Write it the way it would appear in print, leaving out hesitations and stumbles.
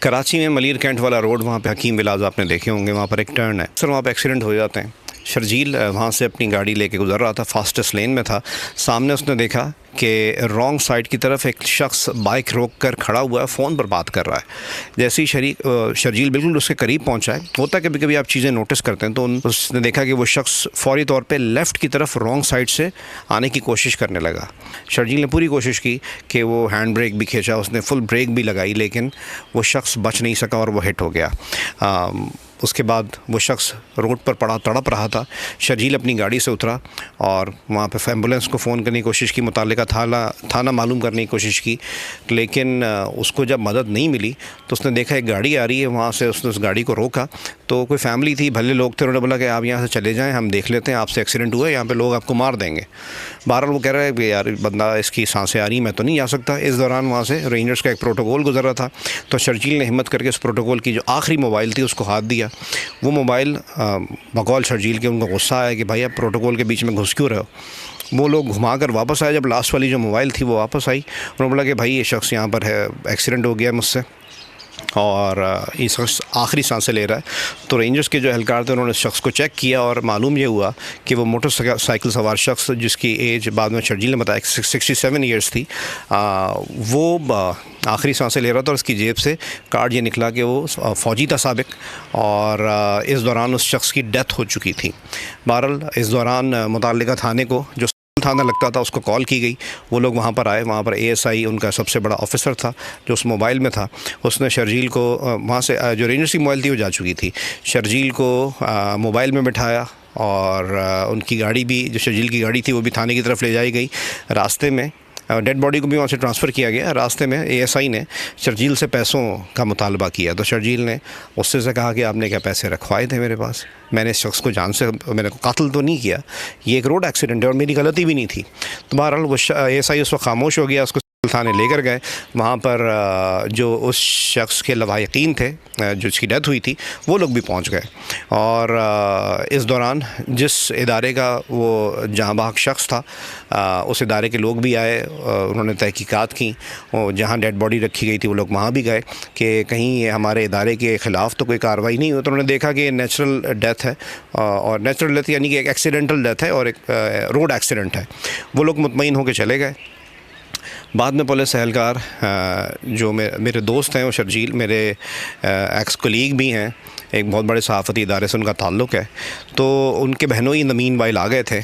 कराची में मलिर कैंट वाला रोड, वहाँ पे हकीम विलाज आपने देखे होंगे, वहाँ पर एक टर्न है, सर वहाँ पे एक्सीडेंट हो जाते हैं। शर्जील वहाँ से अपनी गाड़ी लेके गुजर रहा था, फास्टेस्ट लेन में था। सामने उसने देखा कि रॉन्ग साइड की तरफ एक शख्स बाइक रोक कर खड़ा हुआ है, फ़ोन पर बात कर रहा है। जैसे ही शर्जील बिल्कुल उसके करीब पहुँचा है, होता कभी कभी आप चीज़ें नोटिस करते हैं, तो उसने देखा कि वो शख्स फौरी तौर पे लेफ़्ट की तरफ रॉन्ग साइड से आने की कोशिश करने लगा। शर्जील ने पूरी कोशिश की कि वो हैंड ब्रेक भी खींचा, उसने फुल ब्रेक भी लगाई, लेकिन वो शख्स बच नहीं सका और वो हिट हो गया। उसके बाद वो शख्स रोड पर पड़ा तड़प रहा था। शर्जील अपनी गाड़ी से उतरा और वहाँ पे एम्बुलेंस को फ़ोन करने की कोशिश की, मुतालिका थाना मालूम करने की कोशिश की, लेकिन उसको जब मदद नहीं मिली तो उसने देखा एक गाड़ी आ रही है, वहाँ से उसने उस गाड़ी को रोका। तो कोई फैमिली थी, भले लोग थे, उन्होंने बोला कि आप यहाँ से चले जाएँ, हम देख लेते हैं, आपसे एक्सीडेंट हुआ है, यहाँ पर लोग आपको मार देंगे। बहरहाल वो कह रहा है कि यार बंदा, इसकी सांसें आ रही, मैं तो नहीं जा सकता। इस दौरान वहाँ से रेंजर्स का एक प्रोटोकॉल गुजर रहा था, तो शर्जील ने हिम्मत करके उस प्रोटोकॉल की जो आखिरी मोबाइल थी उसको हाथ दिया। वो मोबाइल बकौल शर्जील के उनको गुस्सा आया कि भाई आप प्रोटोकॉल के बीच में घुस क्यों रहे हो। वो लोग घुमा कर वापस आए। जब लास्ट वाली जो मोबाइल थी वो वापस आई, उन्होंने बोला कि भाई ये शख्स यहाँ पर है, एक्सीडेंट हो गया मुझसे और ये शख्स आखिरी सांसें ले रहा है। तो रेंजर्स के जो एहलकार थे उन्होंने शख्स को चेक किया और मालूम ये हुआ कि वो मोटरसाइकिल सवार शख्स, जिसकी एज बाद में शर्जील ने बताया 67 ईयर्स थी, वो आखिरी सांसें ले रहा था और उसकी जेब से कार्ड ये निकला कि वो फ़ौजी था साबिक, और इस दौरान उस शख्स की डेथ हो चुकी थी। बहरहाल इस दौरान मुताल्लिका थाने को, जो थाना लगता था, उसको कॉल की गई। वो लोग वहाँ पर आए। वहाँ पर एएसआई उनका सबसे बड़ा ऑफिसर था जो उस मोबाइल में था। उसने शर्जील को वहाँ से, जो रेंजर्स की मोबाइल थी वो जा चुकी थी, शर्जील को मोबाइल में बिठाया और उनकी गाड़ी भी, जो शर्जील की गाड़ी थी, वो भी थाने की तरफ ले जाई गई। रास्ते में डेड बॉडी को भी वहाँ से ट्रांसफ़र किया गया। रास्ते में एएसआई ने शर्जील से पैसों का मुतालबा किया, तो शर्जील ने उससे से कहा कि आपने क्या पैसे रखवाए थे मेरे पास, मैंने इस शख्स को जान से, मैंने कातिल तो नहीं किया, ये एक रोड एक्सीडेंट है और मेरी गलती भी नहीं थी। तो बहरहाल वो एएसआई उस वक्त खामोश हो गया। उसको थाने लेकर गए। वहाँ पर जो उस शख्स के लवाहिकीन थे, जो इसकी डेथ हुई थी, वो लोग भी पहुँच गए। और इस दौरान जिस इदारे का वो जहाँ बाग शख्स था, उस इदारे के लोग भी आए। उन्होंने तहकीकात की, जहाँ डेड बॉडी रखी गई थी वो लोग वहाँ भी गए कि कहीं हमारे इदारे के ख़िलाफ़ तो कोई कार्रवाई नहीं हुई। तो उन्होंने देखा कि ये नेचुरल डेथ है, और नेचुरल डेथ यानी कि एक एक्सीडेंटल डेथ है और एक रोड एक्सीडेंट है। वो लोग मुतमईन होकर चले गए। बाद में पुलिस एहलकार, जो मेरे दोस्त हैं, वो शर्जील मेरे एक्स कोलीग भी हैं, एक बहुत बड़े सहाफ़ती इदारे से उनका ताल्लुक़ है, तो उनके बहनोई इन द मीन वाइल आ गए थे